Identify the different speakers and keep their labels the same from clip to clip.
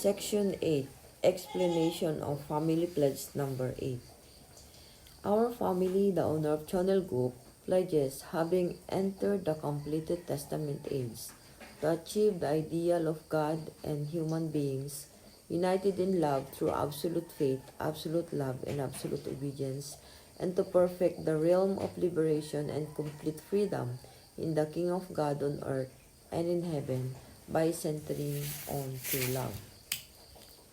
Speaker 1: Section 8. Explanation of Family Pledge Number 8. Our family, the owner of Channel Group, pledges, having entered the completed testament age, to achieve the ideal of God and human beings, united in love through absolute faith, absolute love, and absolute obedience, and to perfect the realm of liberation and complete freedom in the King of God on earth and in heaven by centering on true love.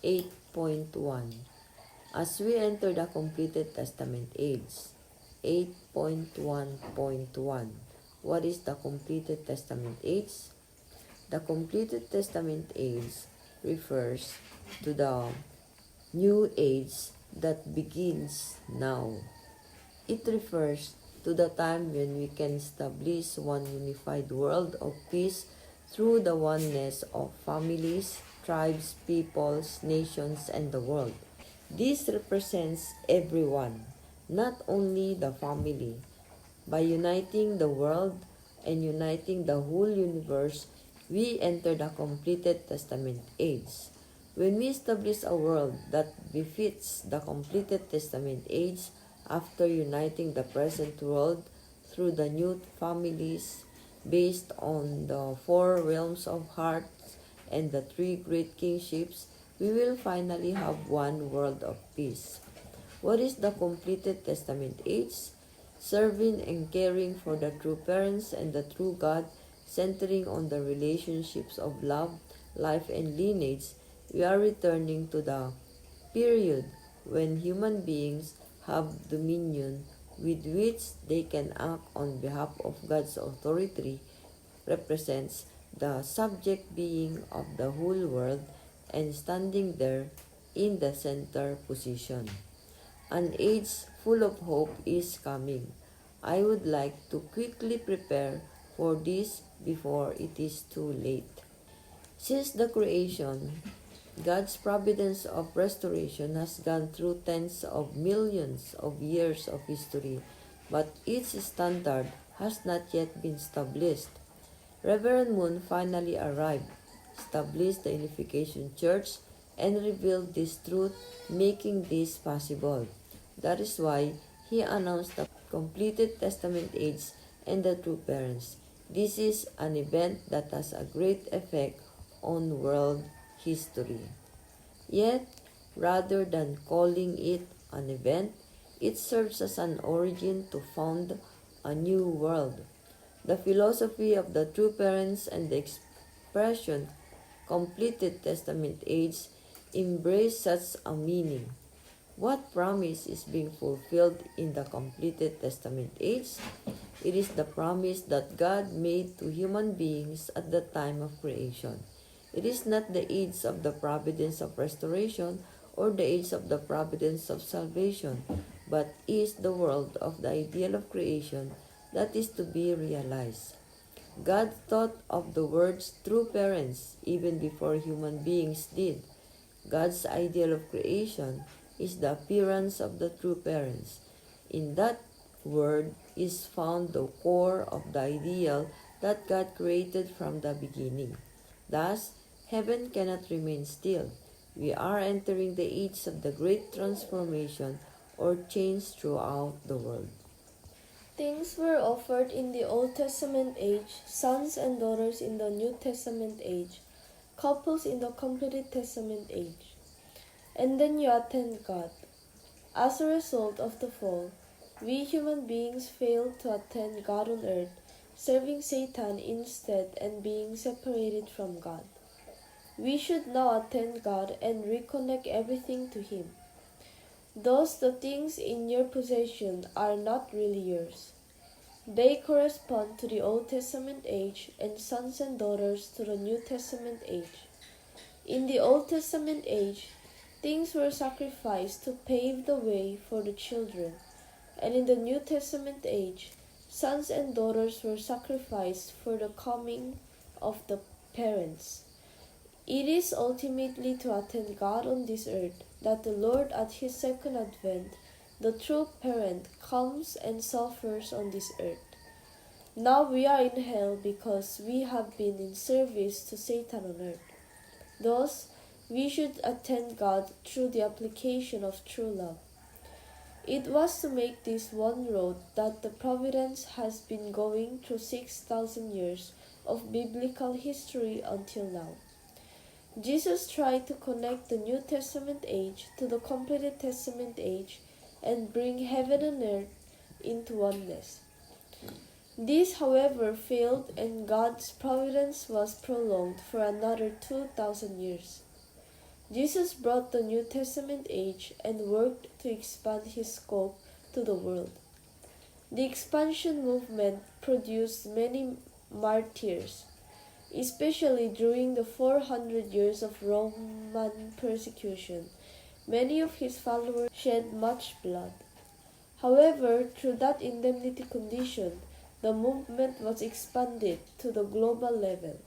Speaker 1: 8.1. As we enter the completed testament age. 8.1.1. What is the completed testament age? The completed testament age refers to the new age that begins now. It refers to the time when we can establish one unified world of peace through the oneness of families, tribes, peoples, nations, and the world. This represents everyone, not only the family. By uniting the world and uniting the whole universe, we enter the completed testament age. When we establish a world that befits the completed testament age, after uniting the present world through the new families based on the four realms of hearts and the three great kingships, we will finally have one world of peace. What is the completed testament age? Serving and caring for the true parents and the true God, centering on the relationships of love, life, and lineage, we are returning to the period when human beings have dominion with which they can act on behalf of God's authority, represents the subject being of the whole world and standing there in the center position. An age full of hope is coming. I would like to quickly prepare for this before it is too late. Since the creation, God's providence of restoration has gone through tens of millions of years of history, but its standard has not yet been established. Reverend Moon finally arrived, established the Unification Church, and revealed this truth, making this possible. That is why he announced the completed testament age and the true parents. This is an event that has a great effect on world history. Yet, rather than calling it an event, it serves as an origin to found a new world. The philosophy of the true parents and the expression completed testament age embrace such a meaning. What promise is being fulfilled in the completed testament age? It is the promise that God made to human beings at the time of creation. It is not the age of the providence of restoration or the age of the providence of salvation, but is the world of the ideal of creation that is to be realized. God thought of the words true parents even before human beings did. God's ideal of creation is the appearance of the true parents. In that word is found the core of the ideal that God created from the beginning. Thus, heaven cannot remain still. We are entering the age of the great transformation or change throughout the world.
Speaker 2: Things were offered in the Old Testament age, sons and daughters in the New Testament age, couples in the completed Testament age. And then you attend God. As a result of the fall, we human beings failed to attend God on earth, serving Satan instead and being separated from God. We should now attend God and reconnect everything to Him. Thus, the things in your possession are not really yours. They correspond to the Old Testament age and sons and daughters to the New Testament age. In the Old Testament age, things were sacrificed to pave the way for the children, and in the New Testament age, sons and daughters were sacrificed for the coming of the parents. It is ultimately to attend God on this earth that the Lord at His second advent, the true parent, comes and suffers on this earth. Now we are in hell because we have been in service to Satan on earth. Thus, we should attend God through the application of true love. It was to make this one road that the providence has been going through 6,000 years of biblical history until now. Jesus tried to connect the New Testament age to the completed Testament age and bring heaven and earth into oneness. This, however, failed, and God's providence was prolonged for another 2,000 years. Jesus brought the New Testament age and worked to expand his scope to the world. The expansion movement produced many martyrs, especially during the 400 years of Roman persecution. Many of his followers shed much blood. However, through that indemnity condition, the movement was expanded to the global level.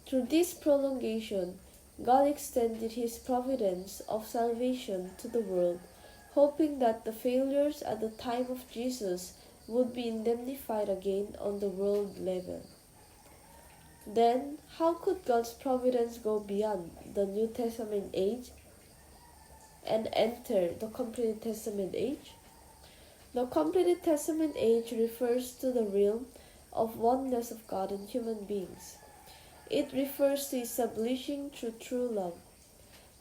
Speaker 2: Through this prolongation, God extended his providence of salvation to the world, hoping that the failures at the time of Jesus would be indemnified again on the world level. Then, how could God's providence go beyond the New Testament age and enter the completed Testament age? The completed Testament age refers to the realm of oneness of God and human beings. It refers to establishing through true love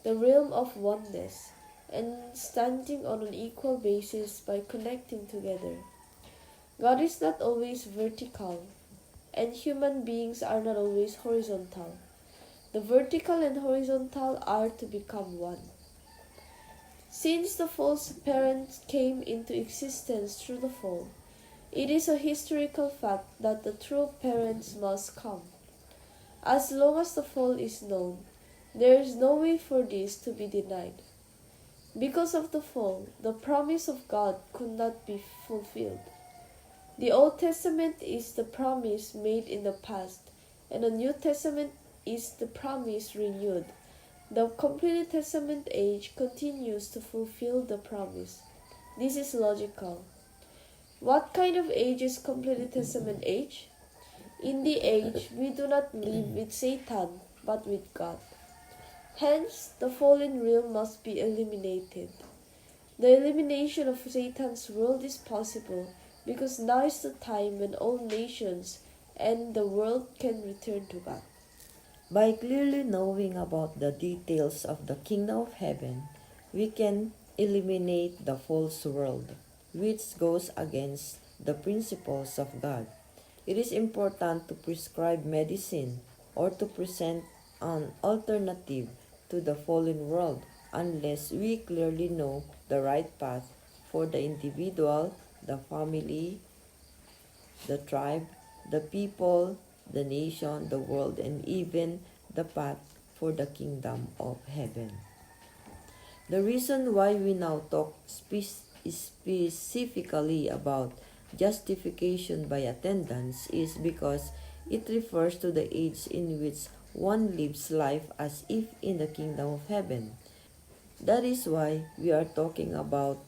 Speaker 2: the realm of oneness and standing on an equal basis by connecting together. God is not always vertical, and human beings are not always horizontal. The vertical and horizontal are to become one. Since the false parents came into existence through the fall, it is a historical fact that the true parents must come. As long as the fall is known, there is no way for this to be denied. Because of the fall, the promise of God could not be fulfilled. The Old Testament is the promise made in the past, and the New Testament is the promise renewed. The completed Testament age continues to fulfill the promise. This is logical. What kind of age is completed Testament age? In the age, we do not live with Satan, but with God. Hence, the fallen realm must be eliminated. The elimination of Satan's world is possible because now is the time when all nations and the world can return to God.
Speaker 1: By clearly knowing about the details of the kingdom of heaven, we can eliminate the false world, which goes against the principles of God. It is important to prescribe medicine or to present an alternative to the fallen world unless we clearly know the right path for the individual, the family, the tribe, the people, the nation, the world, and even the path for the kingdom of heaven. The reason why we now talk specifically about justification by attendance is because it refers to the age in which one lives life as if in the kingdom of heaven. That is why we are talking about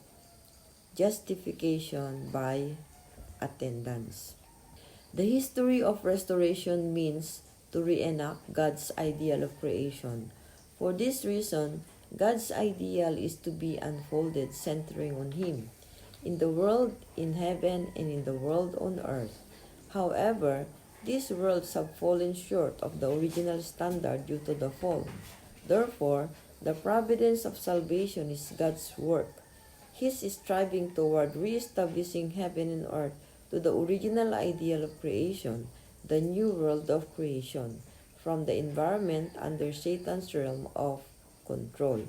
Speaker 1: justification by attendance. The history of restoration means to reenact God's ideal of creation. For this reason, God's ideal is to be unfolded centering on Him, in the world in heaven and in the world on earth. However, these worlds have fallen short of the original standard due to the fall. Therefore, the providence of salvation is God's work. He is striving toward re-establishing heaven and earth to the original ideal of creation, the new world of creation, from the environment under Satan's realm of control.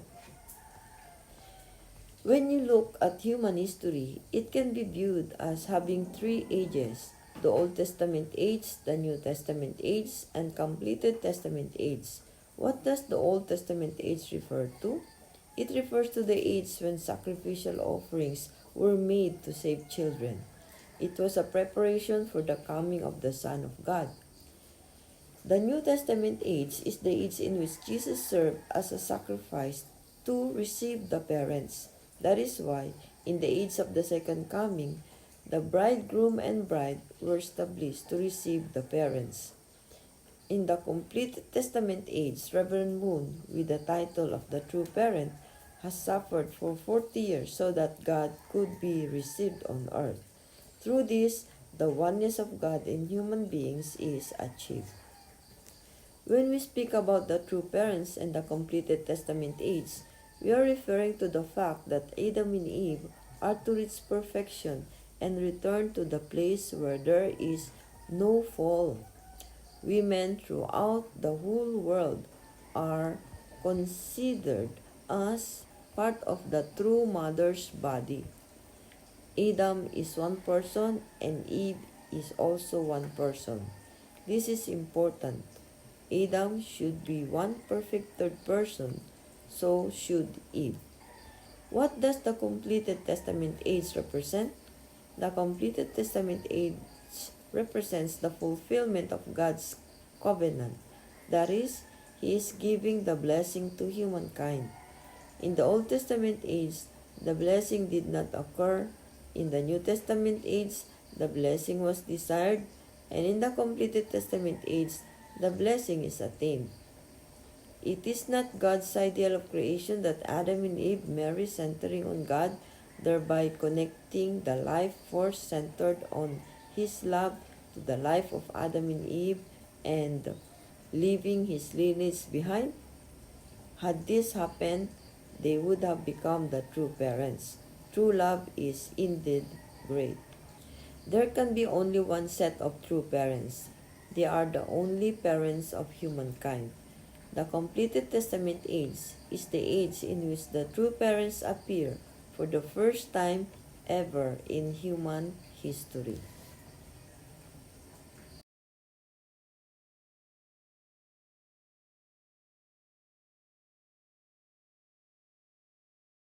Speaker 1: When you look at human history, it can be viewed as having three ages: the Old Testament age, the New Testament age, and completed Testament age. What does the Old Testament age refer to? It refers to the age when sacrificial offerings were made to save children. It was a preparation for the coming of the Son of God. The New Testament age is the age in which Jesus served as a sacrifice to receive the parents. That is why, in the age of the second coming, the bridegroom and bride were established to receive the parents. In the completed Testament age, Reverend Moon, with the title of the true parent, has suffered for 40 years so that God could be received on earth. Through this, the oneness of God in human beings is achieved. When we speak about the true parents and the completed Testament age, we are referring to the fact that Adam and Eve are to reach perfection and return to the place where there is no fall. Women throughout the whole world are considered as part of the true mother's body. Adam is one person and Eve is also one person. This is important. Adam should be one perfect third person, so should Eve. What does the completed Testament age represent? The completed Testament age represents the fulfillment of God's covenant. That is, He is giving the blessing to humankind. In the Old Testament age, the blessing did not occur. In the New Testament age, the blessing was desired. And in the completed Testament age, the blessing is attained. It is not God's ideal of creation that Adam and Eve marry centering on God, thereby connecting the life force centered on His love to the life of Adam and Eve and leaving his lineage behind. Had this happened, they would have become the true parents. True love is indeed great. There can be only one set of true parents. They are the only parents of humankind. The completed Testament age is the age in which the true parents appear for the first time ever in human history.